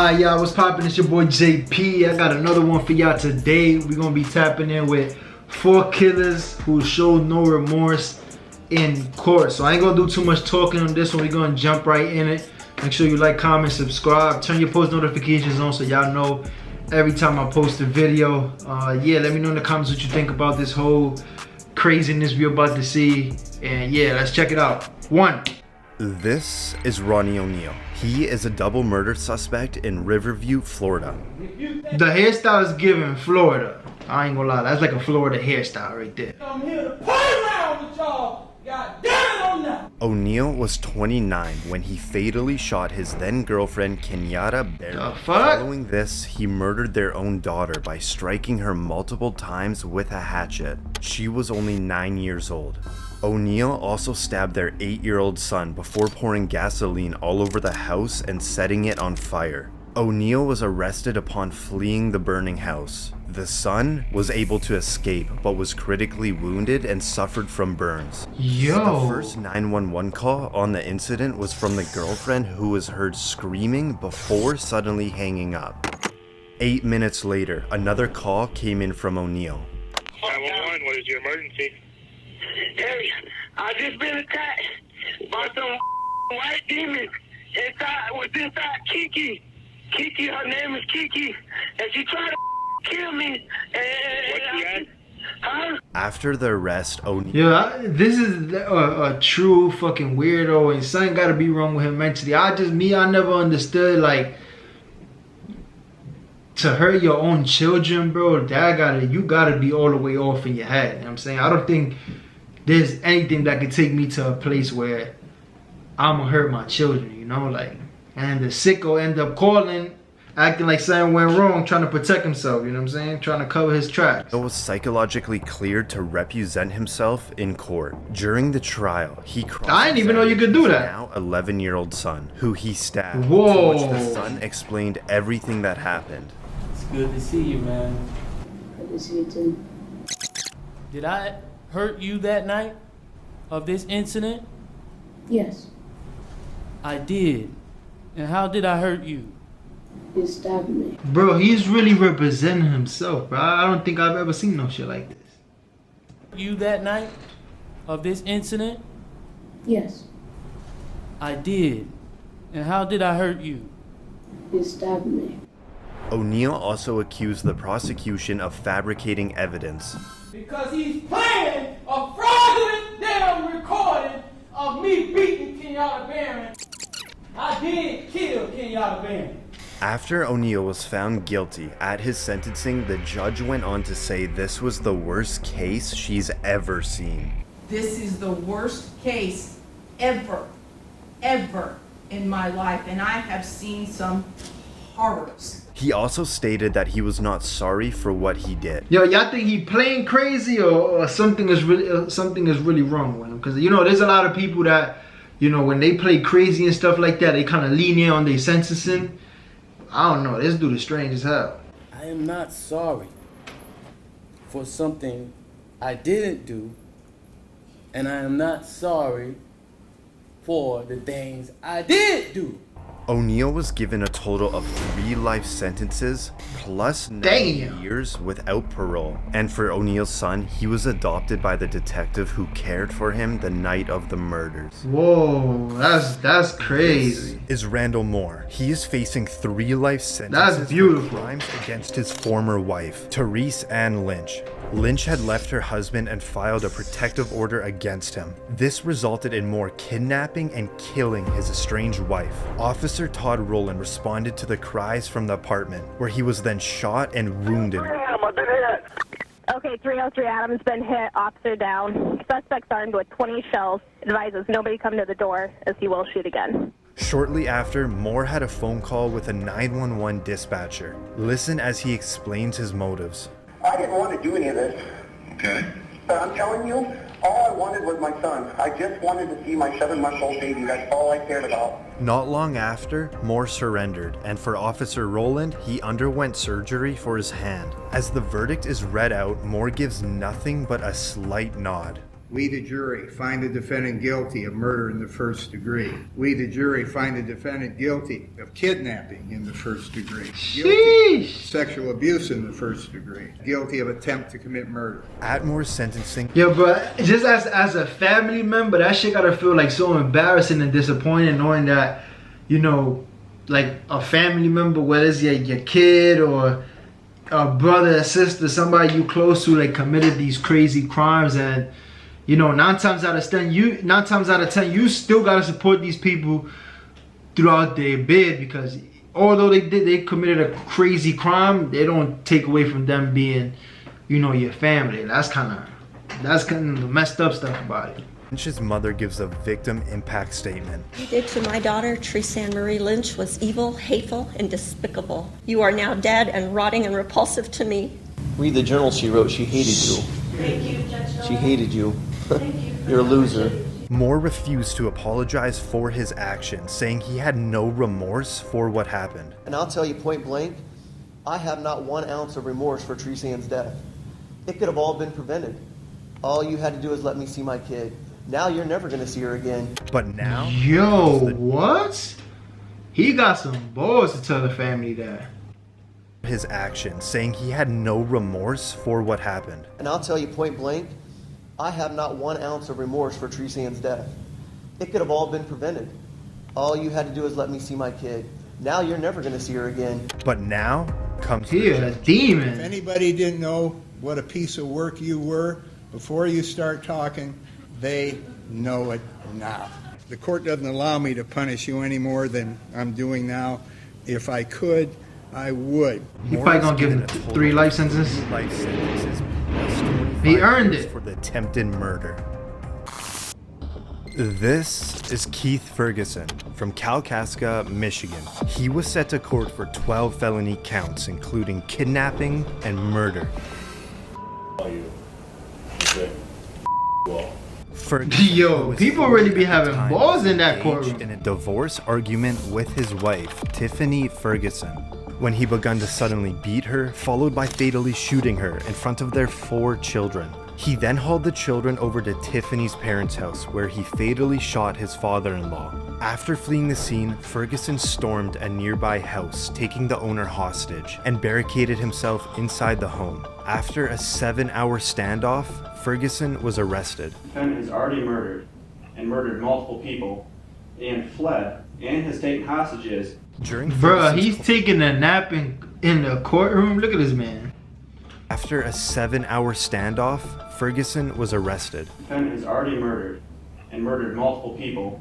Alright, y'all, what's poppin'? It's your boy JP. I got another one for y'all today. We're gonna be tapping in with 4 killers who showed no remorse in court. So I ain't gonna do too much talking on this one. We're gonna jump right in it. Make sure you like, comment, subscribe, turn your post notifications on so y'all know every time I post a video. Yeah, let me know in the comments what you think about this whole craziness we're about to see. And yeah, let's check it out. 1. This is Ronnie O'Neal. He is a double murder suspect in Riverview, Florida. The hairstyle is giving Florida. I ain't gonna lie, that's like a Florida hairstyle right there. I'm here to play around with y'all. God damn it on that. O'Neal was 29 when he fatally shot his then girlfriend Kenyatta Berry. The fuck? Following this, he murdered their own daughter by striking her multiple times with a hatchet. She was only 9 years old. O'Neal also stabbed their 8-year-old son before pouring gasoline all over the house and setting it on fire. O'Neal was arrested upon fleeing the burning house. The son was able to escape but was critically wounded and suffered from burns. Yo. The first 911 call on the incident was from the girlfriend who was heard screaming before suddenly hanging up. 8 minutes later, another call came in from O'Neal. 911, what is your emergency? Hey, I just been attacked by some white demons inside Kiki. Kiki, her name is Kiki, and she tried to kill me. What's she at? Huh? After the arrest, O'Neal... Yeah, this is a true fucking weirdo, and something gotta be wrong with him mentally. I never understood, like, to hurt your own children, bro, you gotta be all the way off in your head. You know what I'm saying? I don't think there's anything that could take me to a place where I'm gonna hurt my children, you know, like, and the sicko end up calling, acting like something went wrong, trying to protect himself, you know what I'm saying? Trying to cover his tracks. He was psychologically cleared to represent himself in court. During the trial, he I didn't even know you could do his that. now 11-year-old son, who he stabbed. Whoa. To which the son explained everything that happened. It's good to see you, man. Good to see you too. Did I hurt you that night of this incident? Yes, I did. And how did I hurt you? you stabbed me. Bro, he's really representing himself, bro. I don't think I've ever seen no shit like this. You that night of this incident? Yes, I did. And how did I hurt you? you stabbed me. O'Neal also accused the prosecution of fabricating evidence. Because he's playing a fraudulent damn recording of me beating Kenyatta Barron. I did kill Kenyatta Barron. After O'Neal was found guilty at his sentencing, the judge went on to say this was the worst case she's ever seen. This is the worst case ever in my life, and I have seen some horrors. He also stated that he was not sorry for what he did. Yo, y'all think he playing crazy or something is really wrong with him? Because, you know, there's a lot of people that, you know, when they play crazy and stuff like that, they kind of lean in on their sentencing. I don't know, this dude is strange as hell. I am not sorry for something I didn't do, and I am not sorry for the things I did do. O'Neal was given a total of 3 life sentences plus 9 years without parole. And for O'Neal's son, he was adopted by the detective who cared for him the night of the murders. Whoa, that's crazy. This is Randall Moore. He is facing 3 life sentences That's beautiful. for crimes against his former wife, Therese Ann Lynch. Lynch had left her husband and filed a protective order against him. This resulted in Moore kidnapping and killing his estranged wife. Officer Todd Rowland responded to the cries from the apartment, where he was then shot and wounded. Okay, 303 Adams been hit, officer down. Suspect's armed with 20 shells. Advises nobody come to the door as he will shoot again. Shortly after, Moore had a phone call with a 911 dispatcher. Listen as he explains his motives. I didn't want to do any of this. Okay. But I'm telling you, all I wanted was my son. I just wanted to see my 7-month-old baby. That's all I cared about. Not long after, Moore surrendered, and for Officer Rowland, he underwent surgery for his hand. As the verdict is read out, Moore gives nothing but a slight nod. We, the jury, find the defendant guilty of murder in the first degree. We, the jury, find the defendant guilty of kidnapping in the first degree. Guilty of sexual abuse in the first degree. Guilty of attempt to commit murder. Atmore's sentencing. Yo, but just as a family member, that shit gotta feel like so embarrassing and disappointing knowing that, you know, like a family member, whether it's your kid or a brother or sister, somebody you close to, like committed these crazy crimes, and you know, 9 times out of 10, you still gotta support these people throughout their bid, because although they committed a crazy crime, they don't take away from them being, you know, your family. That's kind of the messed up stuff about it. Lynch's mother gives a victim impact statement. What you did to my daughter, Teresa Ann Marie Lynch, was evil, hateful, and despicable. You are now dead and rotting and repulsive to me. Read the journal she wrote. She hated you. Thank you, Judge. She hated you. You're a loser. Moore refused to apologize for his actions, saying he had no remorse for what happened. And I'll tell you point blank, I have not 1 ounce of remorse for Teresa Ann's death. It could have all been prevented. All you had to do is let me see my kid. Now you're never going to see her again. But now... Yo, what? He got some balls to tell the family that. His actions, saying he had no remorse for what happened. And I'll tell you point blank, I have not 1 ounce of remorse for Teresa Ann's death. It could have all been prevented. All you had to do is let me see my kid. Now you're never going to see her again. But now comes a demon. If anybody didn't know what a piece of work you were before you start talking, they know it now. The court doesn't allow me to punish you any more than I'm doing now. If I could, I would. He probably gonna give him 3 life sentences. Life sentences plus 25 he earned it for the attempted murder. This is Keith Ferguson from Kalkaska, Michigan. He was set to court for 12 felony counts, including kidnapping and murder. Yo, people really be having balls in that courtroom. In a divorce argument with his wife, Tiffany Ferguson, when he began to suddenly beat her, followed by fatally shooting her in front of their 4 children. He then hauled the children over to Tiffany's parents' house, where he fatally shot his father-in-law. After fleeing the scene, Ferguson stormed a nearby house, taking the owner hostage, and barricaded himself inside the home. After a 7-hour standoff, Ferguson was arrested. The defendant has already murdered multiple people, and fled, and has taken hostages. Bruh, he's taking a nap in the courtroom. Look at this man. After a 7-hour standoff, Ferguson was arrested. The defendant has already murdered multiple people,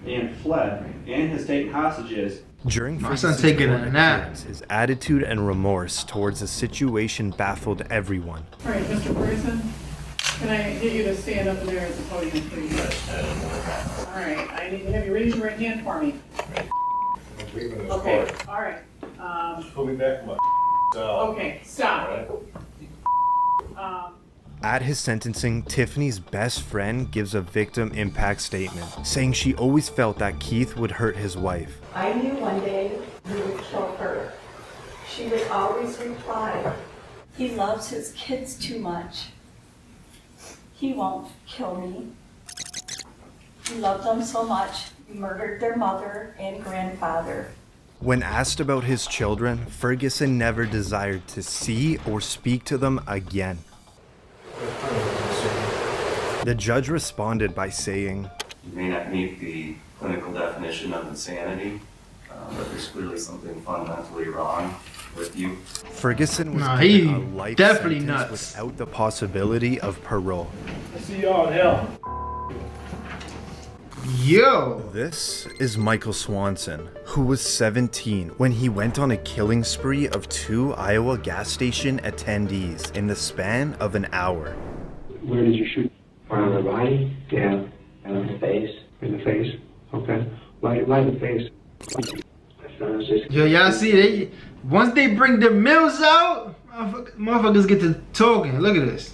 and fled, and has taken hostages. During my son taking a nap. His attitude and remorse towards the situation baffled everyone. All right, Mr. Ferguson, can I get you to stand up there at the podium, please? All right, I need to have you raise your right hand for me. Okay, all right. Pull me back from my Okay, stop. At his sentencing, Tiffany's best friend gives a victim impact statement, saying she always felt that Keith would hurt his wife. I knew one day he would kill her. She would always reply, "He loves his kids too much. He won't kill me. He loved them so much, he murdered their mother and grandfather." When asked about his children, Ferguson never desired to see or speak to them again. The judge responded by saying, "You may not meet the clinical definition of insanity, but there's clearly something fundamentally wrong with you." Ferguson was Nah, given he a life definitely sentence nuts. without the possibility of parole. I see y'all in hell. Yo! This is Michael Swanson, who was 17 when he went on a killing spree of 2 Iowa gas station attendees in the span of an hour. Where did you shoot? On the body? Yeah. And in the face? In the face? Okay. Why the face? Yo, y'all see, once they bring the mills out, motherfuckers get to talking. Look at this.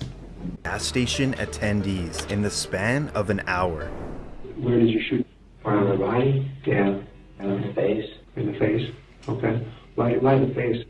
Gas station attendees in the span of an hour. Where did you shoot? On the body? Yeah. And in the face? In the face? Okay. Why the face?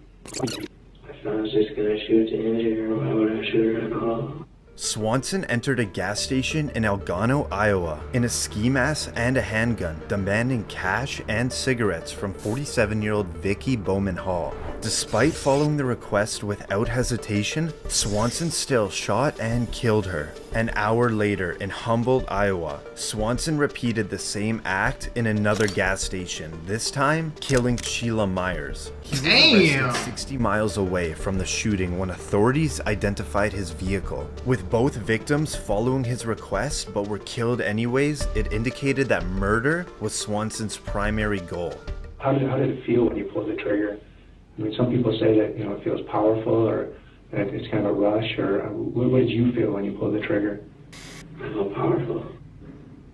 I was just gonna shoot to injure her. Why would I shoot her at all? Swanson entered a gas station in Elgano, Iowa, in a ski mask and a handgun, demanding cash and cigarettes from 47-year-old Vicky Bowman Hall. Despite following the request without hesitation, Swanson still shot and killed her. An hour later in Humboldt, Iowa, Swanson repeated the same act in another gas station, this time killing Sheila Myers. He was arrested 60 miles away from the shooting when authorities identified his vehicle. With both victims following his request but were killed anyways, it indicated that murder was Swanson's primary goal. How did it feel when you pulled the trigger? I mean, some people say that, it feels powerful or that it's kind of a rush, or what did you feel when you pulled the trigger? I felt powerful.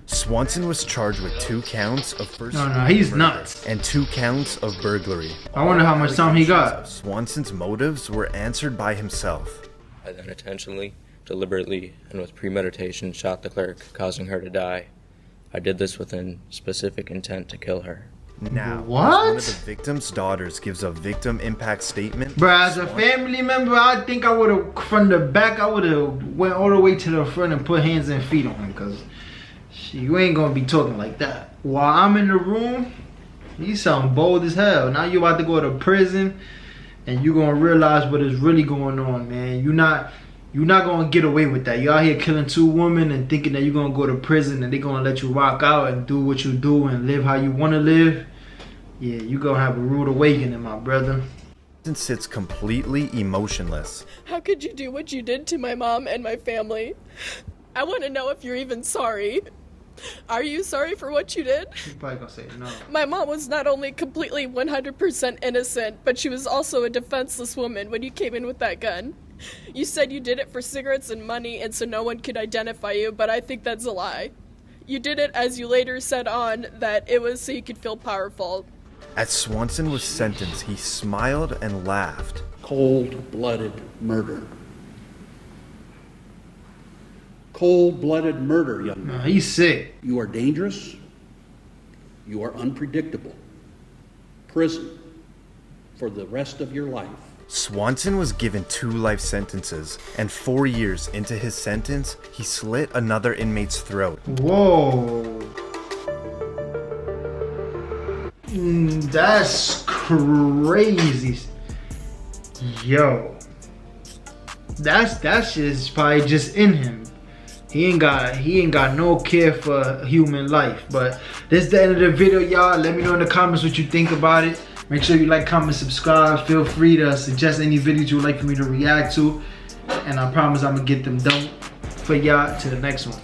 Swanson was charged with 2 counts of first he's nuts. And 2 counts of burglary. I wonder how much time he got. Swanson's motives were answered by himself. I then intentionally, deliberately, and with premeditation shot the clerk, causing her to die. I did this with a specific intent to kill her. Now, what? as one of the victim's daughters gives a victim impact statement. Bruh, as a family member, I think I would have, from the back, I would have went all the way to the front and put hands and feet on him, because you ain't gonna be talking like that. While I'm in the room, you sound bold as hell. Now you about to go to prison, and you gonna realize what is really going on, man. You're not gonna get away with that. You out here killing 2 women and thinking that you're gonna go to prison and they're gonna let you rock out and do what you do and live how you wanna live. Yeah, you gonna have a rude awakening, my brother. And sits completely emotionless. How could you do what you did to my mom and my family? I want to know if you're even sorry. Are you sorry for what you did? You're probably gonna say no. My mom was not only completely 100% innocent, but she was also a defenseless woman when you came in with that gun. You said you did it for cigarettes and money and so no one could identify you, but I think that's a lie. You did it, as you later said on, that it was so you could feel powerful. As Swanson was sentenced, he smiled and laughed. Cold-blooded murder. Cold-blooded murder, young man. No, he's sick. You are dangerous. You are unpredictable. Prison for the rest of your life. Swanson was given 2 life sentences, and 4 years into his sentence, he slit another inmate's throat. Whoa. That's crazy. Yo. That shit's probably just in him. He ain't got no care for human life. But this is the end of the video, y'all. Let me know in the comments what you think about it. Make sure you like, comment, subscribe. Feel free to suggest any videos you would like for me to react to. And I promise I'm gonna get them done for y'all to the next one.